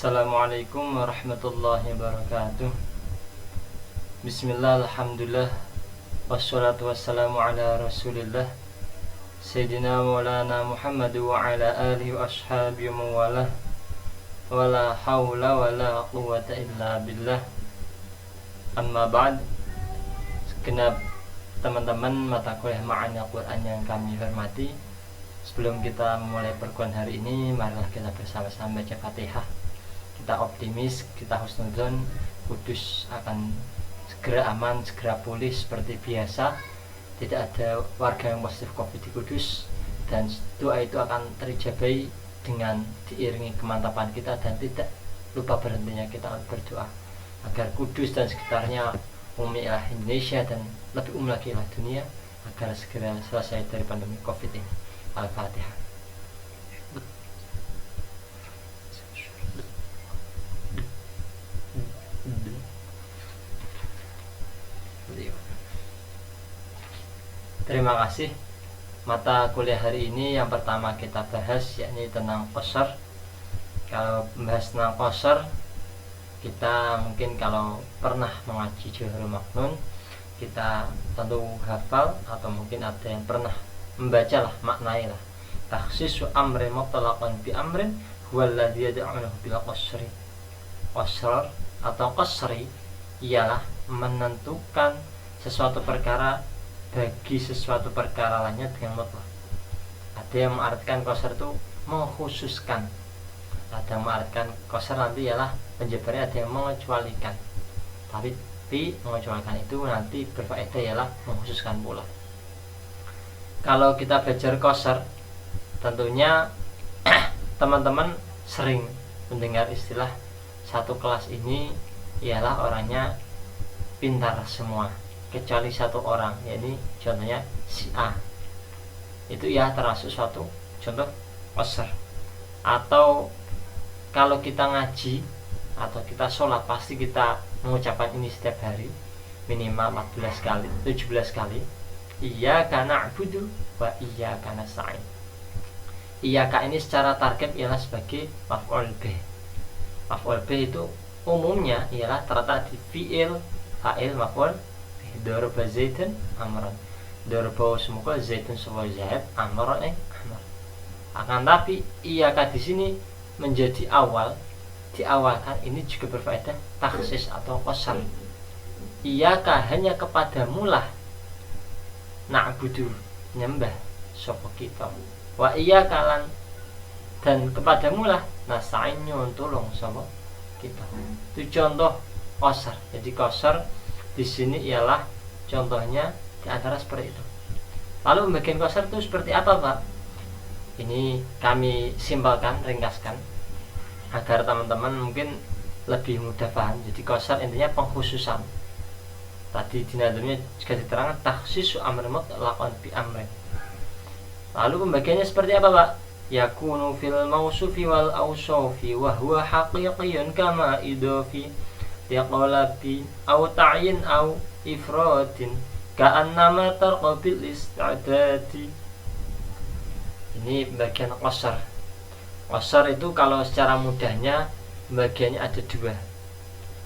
Assalamualaikum warahmatullahi wabarakatuh. Bismillah, alhamdulillah, wassalatu wassalamu ala rasulillah Sayyidina maulana Muhammad wa ala alihi wa ashabihi wa mawalah, wa la hawla wa la quwwata illa billah. Amma ba'd. Segenap teman-teman mata kuliah Ma'ani Al-Quran yang kami hormati, sebelum kita memulai perkuliahan hari ini, marilah kita bersama-sama baca Fatihah. Kita optimis, kita husnudzon, Kudus akan segera aman, segera pulih seperti biasa. Tidak ada warga yang positif COVID di Kudus, dan doa itu akan terijabai dengan diiringi kemantapan kita, dan tidak lupa berhentinya kita berdoa agar Kudus dan sekitarnya, umilah Indonesia dan lebih lagi lah dunia, agar segera selesai dari pandemi COVID ini. Al-Fatihah. Terima kasih. Mata kuliah hari ini yang pertama kita bahas yakni tentang qasar. Kalau membahas tentang qasar, kita mungkin kalau pernah mengaji Jawharul Maknun, kita tentu hafal, atau mungkin ada yang pernah membaca lah, maknai lah. Takhsisu amrin mutlaqan bi amrin huwallazi yad'uhu bil qasri. Qasar atau qasri ialah menentukan sesuatu perkara bagi sesuatu perkara lainnya dengan mutlak. Ada yang mengartikan qasar itu mengkhususkan, ada yang mengartikan qasar nanti ialah penjabarnya, ada yang mengecualikan. Tapi mengecualikan itu nanti berfaedah ialah mengkhususkan pula. Kalau kita belajar qasar, tentunya teman-teman sering mendengar istilah satu kelas ini ialah orangnya pintar semua kecuali satu orang, yakni contohnya si A. Itu ya termasuk suatu contoh qasar. Atau kalau kita ngaji atau kita sholat, pasti kita mengucapkan ini setiap hari minimal 14 kali, 17 kali. Iyyaka na'budu wa iyyaka nasta'in. Iyyaka ini secara tarkib ialah sebagai maf'ul bih. Maf'ul bih itu umumnya ialah terletak di fi'il, fa'il, maf'ul. Daraba zaitun amran. Daraba semoga zaitun sewa zaid, amran amr. Akan tapi iyyaka di sini menjadi awal, diawalkan, ini juga berfaedah takhsis atau qasar. Iyyaka hanya kepadamu lah na'budu nyembah sapa kita, wa iyyaka lan dan kepadamu lah nasta'in nyuntulung sapa kita. Itu contoh qasar. Jadi qasar di sini ialah contohnya di antara seperti itu. Lalu pembagian qasar itu seperti apa, Pak? Ini kami simpelkan, ringkaskan agar teman-teman mungkin lebih mudah paham. Jadi qasar intinya pengkhususan. Tadi di nadamnya juga diterangkan takhsisu amrin mutlaqan bi amrin. Lalu pembagiannya seperti apa, Pak? Yakunu fil mausufi wal awsufi wa huwa haqiqiyyun kama idafi liqalabi aw ta'yin aw ifradin ka'annama tarqabil istidadi. Ini bagian qasar. Qasar itu kalau secara mudahnya bagiannya ada dua,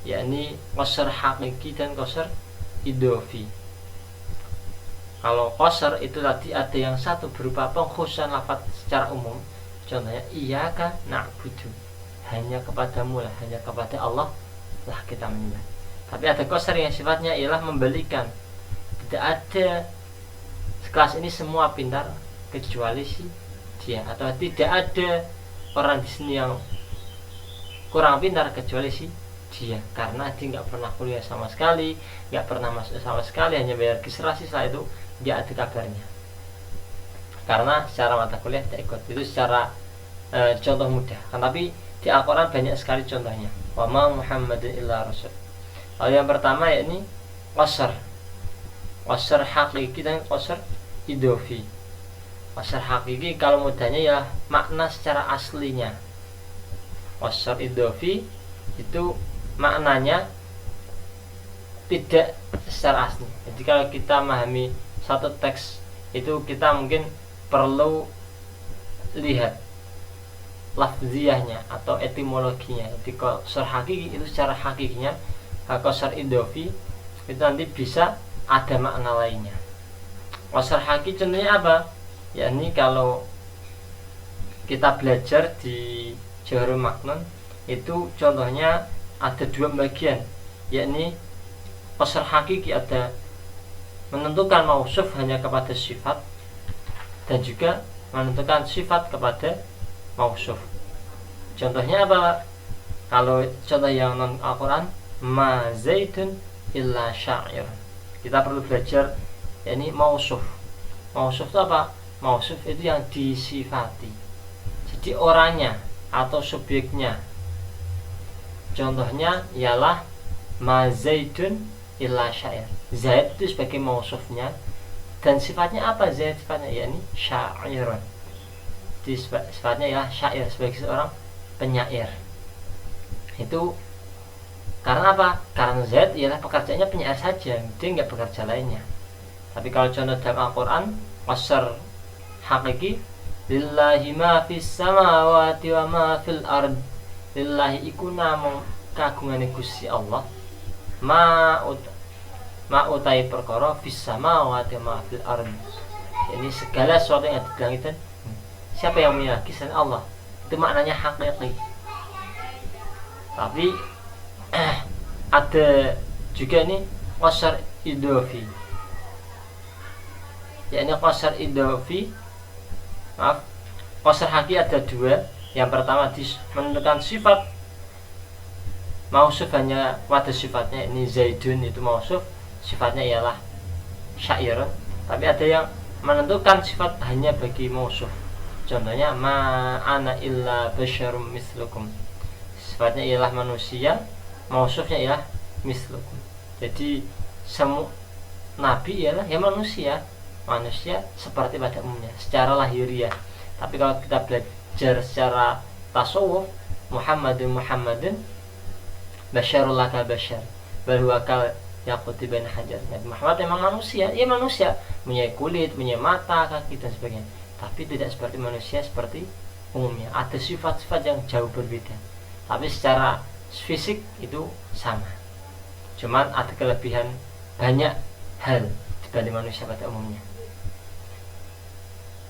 yakni qasar hakiki dan qasar idofi. Kalau qasar itu tadi ada yang satu berupa pengkhususan lafaz secara umum, contohnya iyyaka na'budu, hanya kepadamu lah, hanya kepada Allah lah kita menyembah. Tapi ada qasar yang sifatnya ialah membalikan. Tidak ada sekelas ini semua pintar kecuali si dia, atau tidak ada orang di sini yang kurang pintar kecuali si dia, karena dia nggak pernah kuliah sama sekali, nggak pernah masuk sama sekali, hanya bayar registrasi, setelah itu dia ada kabarnya karena secara mata kuliah tidak ikut. Itu secara contoh mudah, kan, tapi di Al-Quran banyak sekali contohnya. Wa ma Muhammadin illa rasul. Lalu yang pertama yakni qasar. Qasar hakiki dan qasar idofi. Qasar hakiki kalau mudahnya ya makna secara aslinya. Qasar idofi itu maknanya tidak secara asli. Jadi kalau kita memahami satu teks itu kita mungkin perlu lihat lafziyahnya atau etimologinya. Jadi qasar hakiki itu secara hakikinya, qasar idhofi itu nanti bisa ada makna lainnya. Qasar hakiki contohnya apa? Yakni kalau kita belajar di Jawharul Maknun itu contohnya ada dua bagian, yakni qasar hakiki ada menentukan mausuf hanya kepada sifat dan juga menentukan sifat kepada mausuf. Contohnya apa? Kalau contoh yang non Al-Quran, ma zaidun illa sya'ir. Kita perlu belajar yakni mausuf. Mausuf itu apa? Mausuf itu yang disifati. Jadi orangnya atau subjeknya. Contohnya ialah ma zaidun illa sya'ir. Zaid itu sebagai mausufnya, dan sifatnya apa Zaid? Sifatnya yakni sya'irun. Jadi sifatnya ya syair, sebagai seorang penyair. Itu karena apa? Karena Zaid ialah pekerjaannya penyair saja, dia nggak bekerja lainnya. Tapi kalau contoh dalam Al-Quran, qasar hakiki, lillahi ma fis samawati wa ma fil ard. Lillahi iku namung kagungane Gusti Allah, ma utai perkara fis samawati wa ma fil ard. Ini segala sesuatu yang ada di langit dan siapa yang memiliki selain Allah. Itu maknanya hakiki. Tapi ada juga ini qasar idhofi. Yakni qasar idhofi, qasar hakiki ada dua. Yang pertama menentukan sifat mausuf hanya pada sifatnya, ini zaidun itu mausuf, sifatnya ialah syairun. Tapi ada yang menentukan sifat hanya bagi mausuf. Contohnya ma ana illa basyarum mislukum. Sifatnya ialah manusia, mausufnya ialah mislukum. Jadi semua nabi ialah ya manusia seperti pada umumnya secara lahiriah. Tapi kalau kita belajar secara tasawuf, Muhammadun basyarul laka basyar bal huwa kal yaquti bain hajar. Nabi Muhammad memang manusia, ia manusia, punya kulit, punya mata, kaki dan sebagainya. Tapi tidak seperti manusia seperti umumnya. Ada sifat-sifat yang jauh berbeda. Tapi secara fisik itu sama. Cuman ada kelebihan banyak hal dibanding manusia pada umumnya.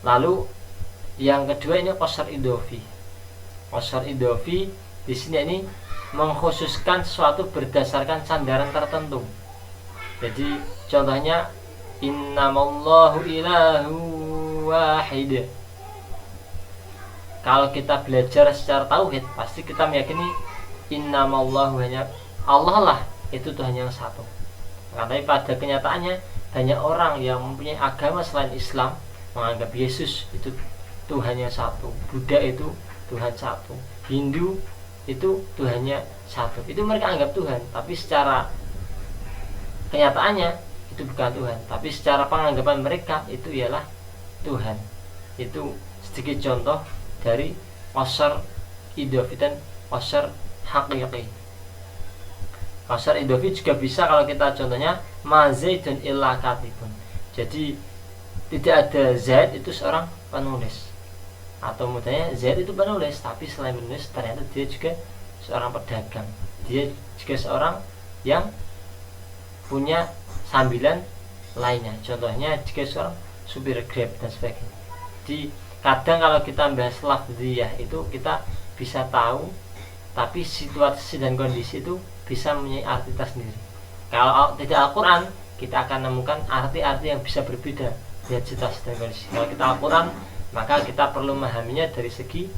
Lalu yang kedua ini qasar idhofi. Qasar idhofi di sini ini mengkhususkan sesuatu berdasarkan sandaran tertentu. Jadi contohnya innamallahu ilahu wahid. Kalau kita belajar secara tauhid, pasti kita meyakini innamallahu, hanya Allah lah itu Tuhan yang satu. Tapi pada kenyataannya banyak orang yang mempunyai agama selain Islam menganggap Yesus itu Tuhan yang satu, Buddha itu Tuhan satu, Hindu itu Tuhannya satu. Itu mereka anggap Tuhan, tapi secara kenyataannya itu bukan Tuhan. Tapi secara penganggapan mereka itu ialah Tuhan. Itu sedikit contoh dari qasar idhofi dan qasar hakiki. Qasar idhofi juga bisa kalau kita contohnya ma zaidun illa katibun. Jadi tidak ada Zaid itu seorang penulis, atau mudahnya Zaid itu penulis, tapi selain menulis ternyata dia juga seorang pedagang, dia juga seorang yang punya sambilan lainnya. Contohnya juga seorang supir Grab dan sebagainya. Jadi kadang kalau kita bahas lafziyah itu kita bisa tahu, tapi situasi dan kondisi itu bisa mempunyai arti tersendiri. Kalau tidak Al-Quran, kita akan menemukan arti-arti yang bisa berbeda dari situasi dan kondisi. Kalau kita Al-Quran, maka kita perlu memahaminya dari segi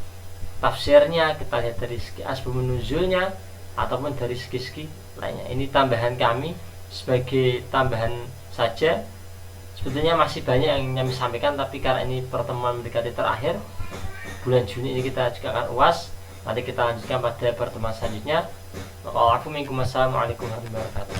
tafsirnya, kita lihat dari segi asbabun nuzulnya, ataupun dari segi-segi lainnya. Ini tambahan kami sebagai tambahan saja. Sebetulnya masih banyak yang kami sampaikan, tapi karena ini pertemuan mendekati terakhir bulan Juni ini, kita juga akan UAS. Nanti kita lanjutkan pada pertemuan selanjutnya. Wassalamualaikum warahmatullahi wabarakatuh.